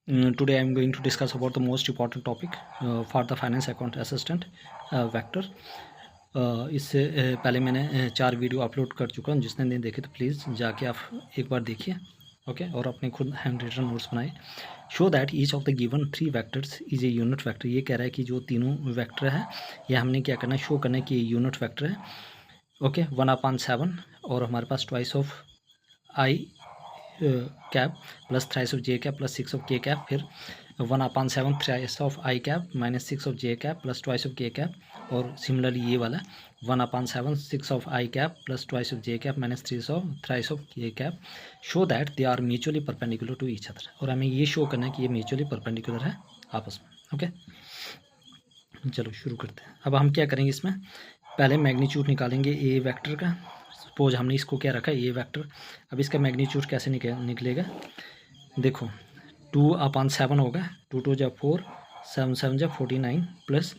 Today I am going to discuss about the most important topic for the finance account assistant vector. इससे पहले मैंने 4 video upload कर चुका हूँ, जिसने नहीं देखे तो प्लीज़ जाके आप एक बार देखिए, ओके। और अपने खुद हैंड रिटन नोट्स बनाए। Show that each of the given 3 vectors is a unit vector. ये कह रहा है कि जो तीनों वेक्टर है ये हमने क्या करना है, शो करना है कि ये यूनिट वेक्टर है, ओके। 1/7 और हमारे पास twice of i cap plus thrice of j cap plus 6 of k cap, फिर 1/7 thrice of i cap minus 6 of j cap plus twice of k cap, और सिमिलरली ये वाला 1/7 6 of i cap plus twice of j cap minus thrice of k cap. Show that they are mutually perpendicular to each other. और हमें ये show करना है कि ये म्यूचुअली परपेंडिकुलर है आपस में, ओके। चलो शुरू करते हैं। अब हम क्या करेंगे, इसमें पहले मैग्नीट्यूड निकालेंगे ए वेक्टर का। सपोज हमने इसको क्या रखा है, ए वेक्टर। अब इसका मैग्नीट्यूड कैसे निकलेगा, देखो 2/7 होगा, 2 2 जा 4, 7 7 जा 49 प्लस,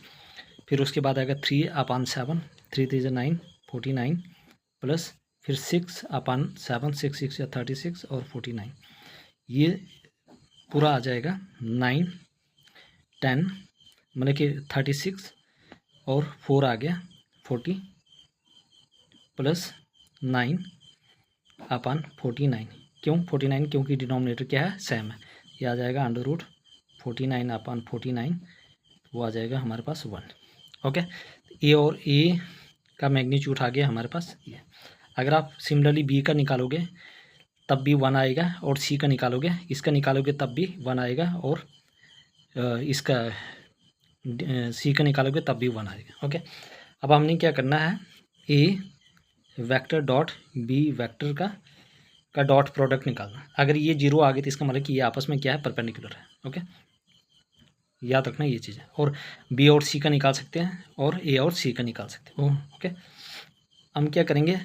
फिर उसके बाद आएगा 3/7, 3 3 जा 9 49 प्लस, फिर 6/7, 6 6 या 36 और 49। ये पूरा आ जाएगा 9 10, मतलब कि 36 और 4 आ गया 40 प्लस 9/49। क्यों 49? क्योंकि डिनोमिनेटर क्या है, सेम है। ये आ जाएगा √49/49, वो आ जाएगा हमारे पास 1, ओके। ए और ए का मैग्नीट्यूड आ गया हमारे पास ये। अगर आप सिमिलरली बी का निकालोगे तब भी 1 आएगा, और सी का निकालोगे, इसका निकालोगे तब भी 1 आएगा, और इसका सी का निकालोगे तब भी 1 आएगा, ओके। अब हमने क्या करना है, a vector dot B vector का डॉट प्रोडक्ट निकालना। अगर ये 0 आ गई तो इसका मतलब कि ये आपस में क्या है, परपेंडिकुलर है, ओके। याद रखना ये चीज़ है। और बी और सी का निकाल सकते हैं, और ए और सी का निकाल सकते हैं, ओके। हम क्या करेंगे,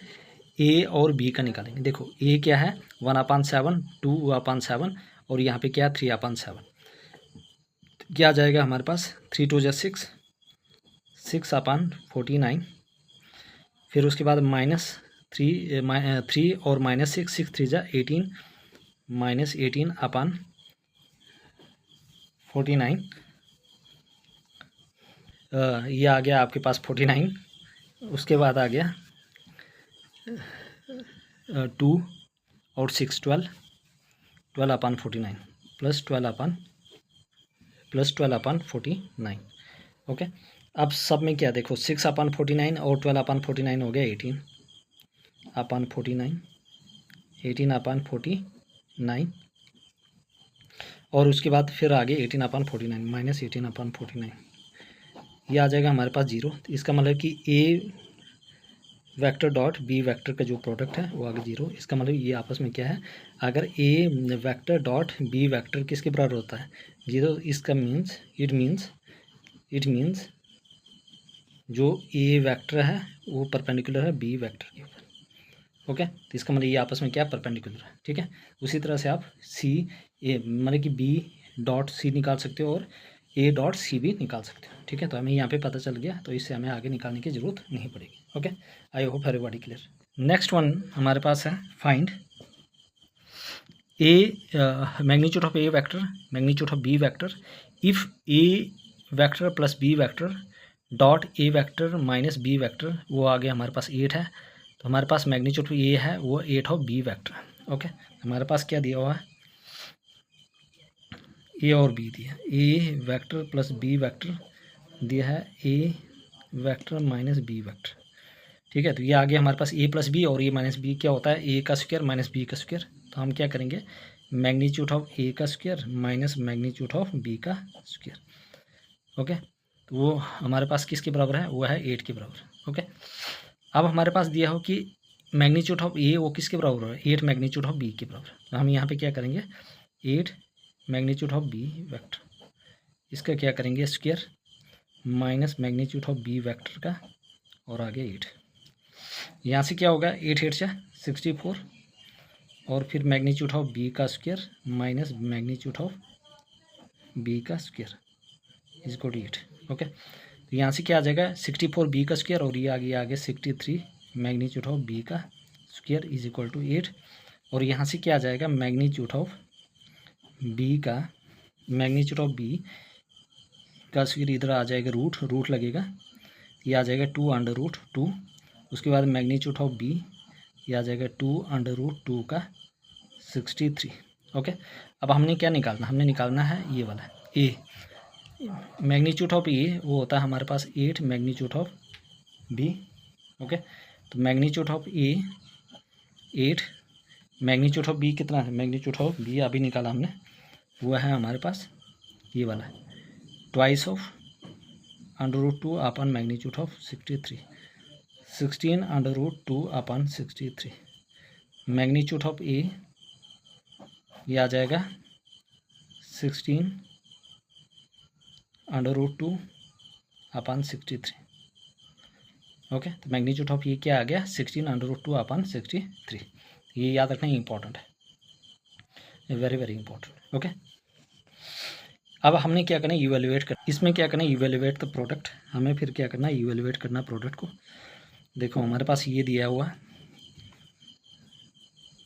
ए और बी का निकालेंगे। देखो ए क्या है, 1/7, 2/7, और यहाँ पे क्या है 3/7। क्या आ जाएगा हमारे पास, 3 2 जा 6, 6/49, फिर उसके बाद -3 और -6, 6 3 जा 18, -18/49। ये आ गया आपके पास 49। उसके बाद आ गया 2 और 6 12/49 प्लस 12/49, ओके। अब सब में क्या देखो, 6/49 और 12/49 हो गया 18/49, 18/49, और उसके बाद फिर आगे 18/49 माइनस 18/49। ये आ जाएगा हमारे पास 0। इसका मतलब कि a vector dot B vector का जो प्रोडक्ट है वो आगे 0। इसका मतलब ये आपस में क्या है, अगर ए वेक्टर डॉट बी वेक्टर किसके बराबर होता है, 0, इसका इट मीन्स जो ए वेक्टर है वो परपेंडिकुलर है बी वेक्टर के ऊपर, ओके। तो इसका मतलब ये आपस में क्या परपेंडिकुलर है, ठीक है। उसी तरह से आप सी ए मतलब कि बी डॉट सी निकाल सकते हो, और ए डॉट सी भी निकाल सकते हो, ठीक है। तो हमें यहाँ पे पता चल गया, तो इससे हमें आगे निकालने की ज़रूरत नहीं पड़ेगी, okay. I hope everybody clear. Next one हमारे पास है, find a magnitude of A vector, magnitude of B vector if A vector plus B vector dot A vector minus B vector, वो आ गया हमारे पास 8 है। तो हमारे पास मैग्नीट्यूड ए है वो 8 ऑफ बी वेक्टर, ओके। हमारे पास क्या दिया हुआ है, ए और बी दिया, ए वेक्टर प्लस बी वेक्टर दिया है, a vector minus B vector, ठीक है। तो ये आ गया हमारे पास ए प्लस बी, और ये माइनस बी क्या होता है, ए का स्क्वायर माइनस बी का स्क्वायर। तो हम क्या करेंगे, मैग्नीट्यूड ऑफ ए का square minus magnitude of B का स्क्वायर, ओके। तो वो हमारे पास किसके बराबर है, वो है 8 के बराबर, ओके। अब हमारे पास दिया हो कि मैग्नीट्यूड ऑफ ए वो किसके बराबर है, 8 मैग्नीट्यूड ऑफ बी के बराबर। तो हम यहाँ पे क्या करेंगे, 8 मैग्नीट्यूड ऑफ बी वेक्टर, इसका क्या करेंगे square minus magnitude of B vector का, और आगे 8। यहाँ से क्या होगा, 8 8 से 64, और फिर मैग्नीट्यूड ऑफ बी का square minus magnitude of B का square is equal to 8, okay. तो यहाँ से क्या आ जाएगा, 64 बी का स्क्वायर, और ये आगे 63 मैग्नीट्यूड ऑफ बी का स्क्वायर इज इक्वल टू 8, और यहाँ से क्या आ जाएगा, मैग्नीट्यूड ऑफ बी का मैग्नीट्यूड ऑफ बी का स्क्वायर इधर आ जाएगा रूट लगेगा, ये आ जाएगा 2√2। उसके बाद मैग्नीट्यूड ऑफ बी ये आ जाएगा 2√2 का 63। ओके, अब हमने क्या निकालना, हमने निकालना है ये वाला ए। मैग्नीट्यूड ऑफ ए वो होता है हमारे पास 8 मैग्नीट्यूड ऑफ बी। ओके, तो magnitude of A 8, magnitude of B कितना है, मैग्नीट्यूड ऑफ बी अभी निकाला हमने, वो है हमारे पास ये वाला twice of √2 upon magnitude of 63, 16 √2 upon 63। Magnitude of a ये आ जाएगा 16 √2 अपन 63। ओके, तो मैग्नीट्यूड ऑफ ये क्या आ गया 16 √2 अपन 63। ये याद रखना इंपॉर्टेंट है, वेरी वेरी इंपॉर्टेंट। ओके, अब हमने क्या करना है इवेल्युएट कर, इसमें क्या करना है इवेल्युएट द प्रोडक्ट, हमें फिर क्या करना है इवेल्युएट करना प्रोडक्ट को। देखो हमारे पास ये दिया हुआ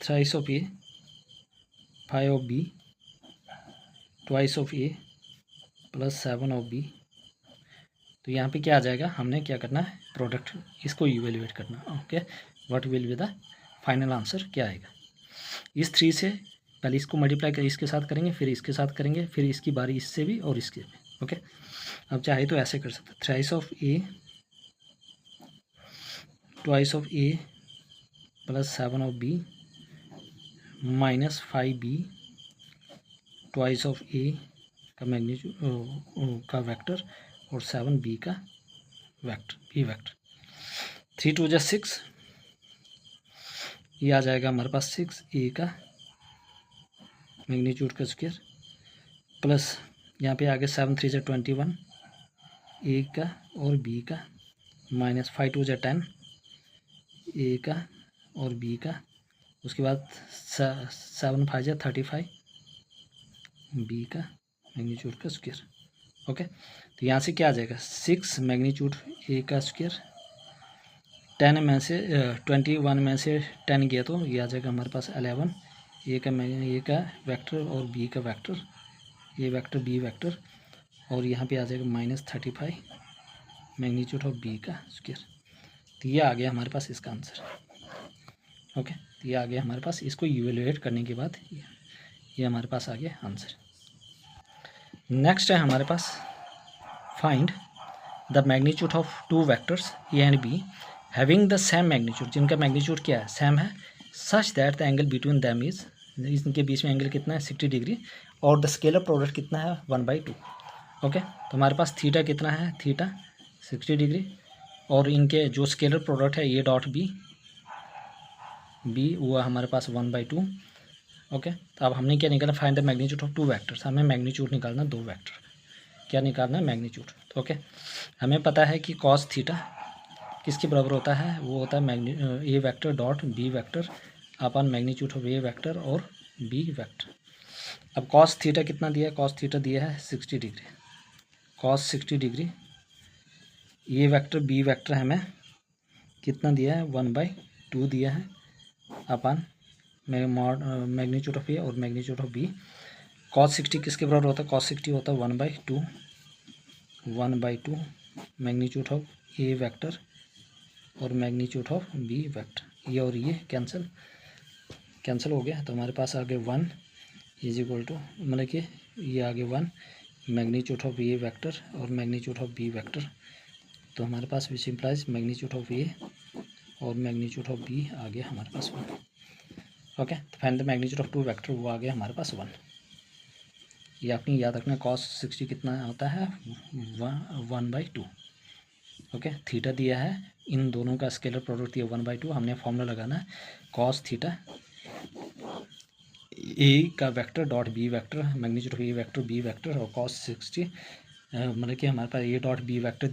thrice of A 5 of B twice of A plus 7 of B, तो यहाँ पे क्या आ जाएगा, हमने क्या करना है प्रोडक्ट इसको इवेल्युएट करना। Okay, what will be the final answer क्या आएगा। इस 3 से पहले इसको मल्टीप्लाई कर इसके साथ करेंगे, फिर इसके साथ करेंगे, फिर इसकी बारी इससे भी और इसके भी। ओके, अब चाहे तो ऐसे कर सकते, thrice of a twice of A plus 7 of b minus 5 b twice of ए का मैग्नीट्यूड का वेक्टर और 7 बी का वेक्टर बी वेक्टर। 3 2 6, ये आ जाएगा हमारे पास 6 ए का मैग्नीट्यूड का स्क्वायर प्लस यहाँ पे आगे 7 3 21 ए का और बी का माइनस 5 2 10 ए का और बी का, उसके बाद 7 5 35 बी का मैग्नीट्यूड का स्क्वायर। ओके, तो यहाँ से क्या आ जाएगा 6 मैग्नीट्यूड ए का स्क्वायर, 10 में से 21 में से 10 गया तो ये आ जाएगा हमारे पास 11 ए का वेक्टर और बी का वेक्टर, ए वेक्टर बी वेक्टर, और यहाँ पे आ जाएगा माइनस 35 मैग्नीट्यूड ऑफ बी का स्क्वायर। तो ये आ गया हमारे पास इसका आंसर। ओके, तो ये आ गया हमारे पास, इसको इवेल्युएट करने के बाद ये हमारे पास आ गया आंसर। नेक्स्ट है हमारे पास find the magnitude of 2 vectors a and b having the same magnitude, जिनका मैग्नीट्यूड क्या है सेम है, such that the angle between them is, इनके बीच में एंगल कितना है 60 डिग्री, और द स्केलर प्रोडक्ट कितना है 1/2। ओके, तो हमारे पास थीटा कितना है, थीटा 60 डिग्री, और इनके जो स्केलर प्रोडक्ट है ए डॉट बी वो हमारे पास 1/2। ओके, तो अब हमने क्या निकाला find the magnitude of 2 vectors, हमें मैग्नीट्यूड निकालना 2 वेक्टर, क्या निकालना है मैग्नीट्यूड। ओके, हमें पता है कि कॉस थीटा किसके बराबर होता है, वो होता है a vector dot B vector upon magnitude of A vector और बी वेक्टर। अब कॉस थीटा कितना दिया है, कॉस थीटा दिया है 60 degree, cos 60 degree, a vector B vector हमें कितना दिया है 1/2 दिया है अपन मैग्नीट्यूड ऑफ ए और मैग्नीट्यूड ऑफ बी। कॉस 60 किसके बराबर होता है, कॉस 60 होता है 1/2 मैग्नीट्यूड ऑफ ए वेक्टर और मैग्नीट्यूड ऑफ बी वेक्टर, ये और ये कैंसिल हो गया, तो हमारे पास आ गए 1 इज इक्वल टू, मतलब कि ये आ गए 1 मैग्नीट्यूड ऑफ ए वेक्टर और मैग्नीट्यूड ऑफ बी वेक्टर, तो हमारे पास which implies magnitude of A और मैग्नीट्यूड ऑफ बी आ गया हमारे पास 1। ओके, तो find the magnitude of 2 vector, वो आ गया हमारे पास 1। ये आपने याद रखना, कॉस 60 कितना होता है 1/2। ओके, थीटा दिया है, इन दोनों का स्केलर प्रोडक्ट दिया 1/2, हमने फॉर्मूला लगाना है कॉस थीटा ए का vector dot B vector magnitude of A vector B vector और कॉस 60, मतलब कि हमारे पास ए डॉट बी वेक्टर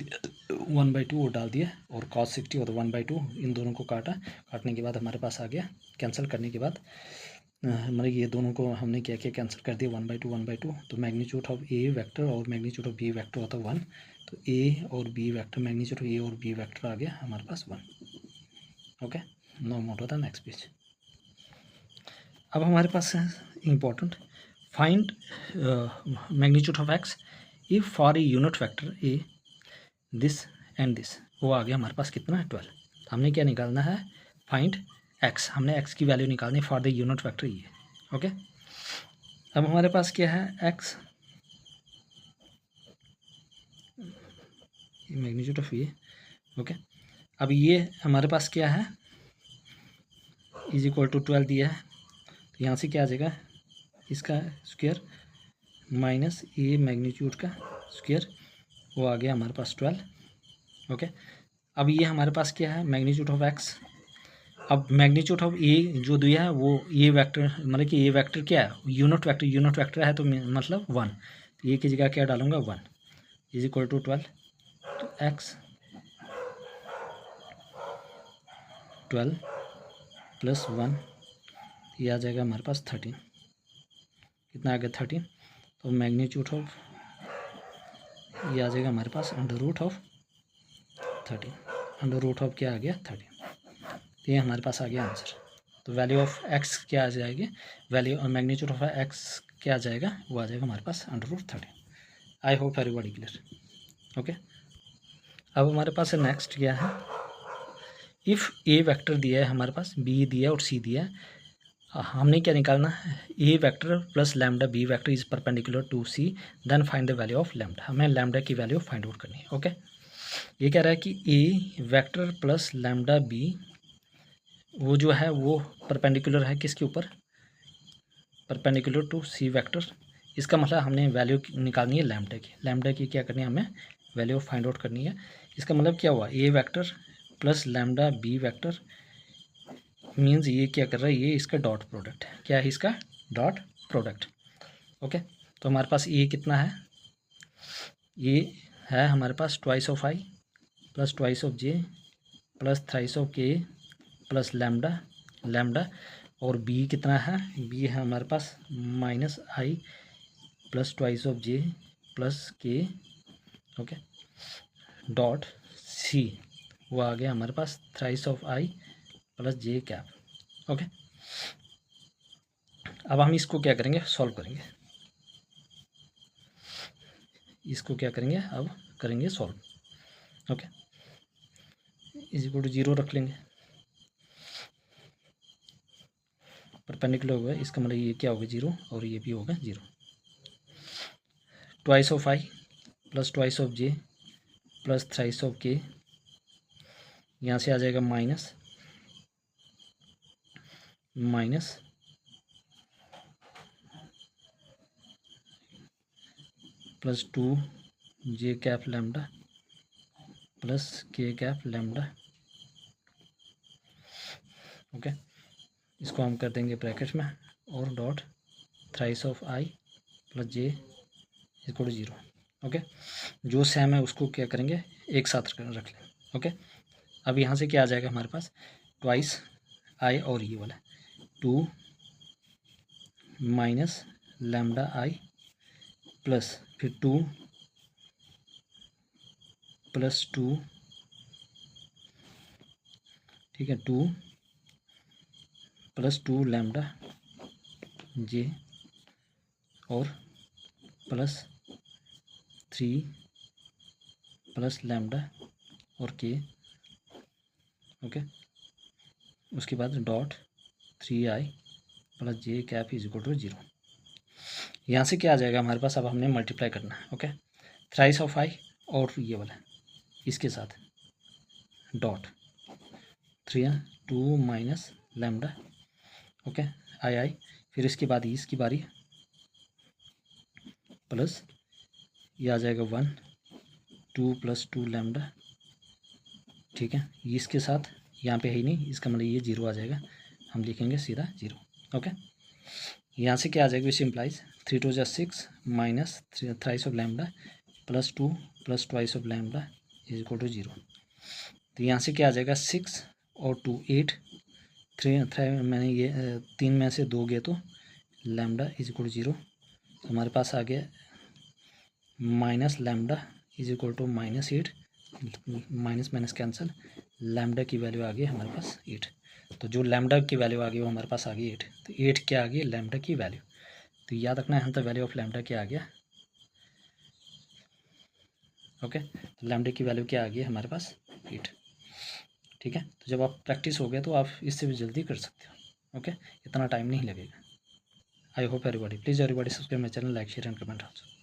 1/2 वो डाल दिया और कॉस 60 और 1/2, इन दोनों को काटने के बाद हमारे पास आ गया, कैंसिल करने के बाद मतलब ये दोनों को हमने क्या किया कैंसिल कर दिया 1/2, तो मैग्नीट्यूड ऑफ ए वेक्टर और मैग्नीट्यूड ऑफ बी वेक्टर होता है 1, तो ए और B vector magnitude of A और बी वेक्टर आ गया हमारे पास 1। Okay, no more the next page. अब हमारे पास है important find magnitude of X if for a unit vector A this and this, वो आ गया हमारे पास कितना है 12। तो हमने क्या निकालना है, फाइंड एक्स, हमने एक्स की वैल्यू निकालनी फॉर द यूनिट वेक्टर ये। ओके, अब हमारे पास क्या है एक्स, मैग्नीट्यूड ऑफ ये। ओके, अब ये हमारे पास क्या है, इज इक्वल टू 12 दिया है, तो यहाँ से क्या आ जाएगा, इसका स्क्वायर माइनस ए मैग्नीट्यूड का स्क्वायर, वो आ गया हमारे पास 12। ओके, अब ये हमारे पास क्या है, मैग्नीट्यूड ऑफ एक्स। अब मैग्नीट्यूड ऑफ ए जो दिया है वो ए वेक्टर, मतलब कि ए वेक्टर क्या है, यूनिट वेक्टर, यूनिट वेक्टर है तो मतलब 1, तो ए की जगह क्या डालूंगा 1 इज इक्वल टू 12। तो एक्स 12 प्लस 1, ये आ जाएगा हमारे पास 13, कितना आ गया 13। तो मैग्नीट्यूड ऑफ ये आ जाएगा हमारे पास under root of 13, under root of क्या आ गया 13। तो ये हमारे पास आ गया आंसर। तो वैल्यू ऑफ एक्स क्या आ जाएगी, वैल्यू मैग्नीट्यूड ऑफ एक्स क्या आ जाएगा, वो आ जाएगा हमारे पास under root 13। I hope everybody clear. Okay, अब हमारे पास नेक्स्ट क्या है, इफ़ ए वेक्टर दिया है हमारे पास, बी दिया है और सी दिया है, हमने क्या निकालना है, a vector plus lambda b vector is perpendicular to c, then find the value of lambda, हमें लैम्डा की वैल्यू फाइंड आउट करनी है। ओके, ये कह रहा है कि a vector plus lambda b वो जो है वो परपेंडिकुलर है किसके ऊपर, परपेंडिकुलर टू सी वेक्टर। इसका मतलब हमने वैल्यू निकालनी है लैम्डा की, लैम्डा की क्या करनी है, हमें वैल्यू फाइंड आउट करनी है। इसका मतलब क्या हुआ, a vector plus lambda b vector means ये क्या कर रहा है, ये इसका डॉट प्रोडक्ट है, क्या है इसका डॉट प्रोडक्ट। ओके, तो हमारे पास ये कितना है, ये है हमारे पास twice of I plus twice of J plus thrice of k plus lambda lambda, और बी कितना है, बी है हमारे पास minus i plus twice of J plus k. Okay, dot c वो आ गया हमारे पास thrice of I plus J cap. Okay, अब हम इसको क्या करेंगे, सॉल्व करेंगे, इसको क्या करेंगे अब करेंगे solve. Okay, is equal to 0 रख लेंगे, परपेंडिकुलर होगा, इसका मतलब ये क्या होगा 0 और ये भी होगा 0। Twice of I plus twice of J plus thrice of K, यहाँ से आ जाएगा minus minus plus 2 J cap lambda plus K cap lambda. Okay, इसको हम कर देंगे ब्रैकेट में, और dot thrice of I plus J equal to 0। Okay, जो सेम है उसको क्या करेंगे एक साथ रख लें। ओके, अब यहाँ से क्या आ जाएगा हमारे पास, ट्वाइस आई और ये वाला 2 माइनस लैम्डा आई प्लस फिर 2 प्लस 2, ठीक है 2 प्लस 2 लैम्डा जे और प्लस 3 प्लस लैम्डा और के। ओके, उसके बाद dot 3i plus J cap is equal to 0। यहाँ से क्या आ जाएगा हमारे पास, अब हमने मल्टीप्लाई करना है। ओके, थ्राइस ऑफ आई और ये वाला इसके साथ डॉट 2 माइनस लैम्डा। ओके, आई फिर इसके बाद इसकी बारी प्लस ये आ जाएगा 1 2 प्लस 2 लैम्डा, ठीक है, इसके साथ यहाँ पे है ही नहीं, इसका मतलब ये 0 आ जाएगा, हम लिखेंगे सीधा 0। ओके, यहाँ से क्या आ जाएगा, विच इम्प्लाइज 3 2 जा 6 minus thrice of lambda plus 2 plus twice of lambda is equal to 0। तो यहाँ से क्या आ जाएगा 6 और 2 8, 3 मैंने ये 3 में से 2 गए तो लैम्डा इज इक्वल टू 0। तो हमारे पास आ गया minus lambda is equal to -8, minus minus cancel, लैम्डा की वैल्यू आ गई हमारे पास 8। तो जो लैम्डा की वैल्यू आ गई वो हमारे पास आ गई 8। तो 8 क्या आ गई लैम्डा की वैल्यू। तो याद रखना है, द वैल्यू ऑफ लैम्डा क्या आ गया। ओके, तो लैम्डा की वैल्यू क्या आ गई हमारे पास 8। ठीक है, तो जब आप प्रैक्टिस हो गया तो आप इससे भी जल्दी कर सकते हो। ओके, इतना टाइम नहीं लगेगा। आई hope everybody, please everybody subscribe my channel, like share and comment also.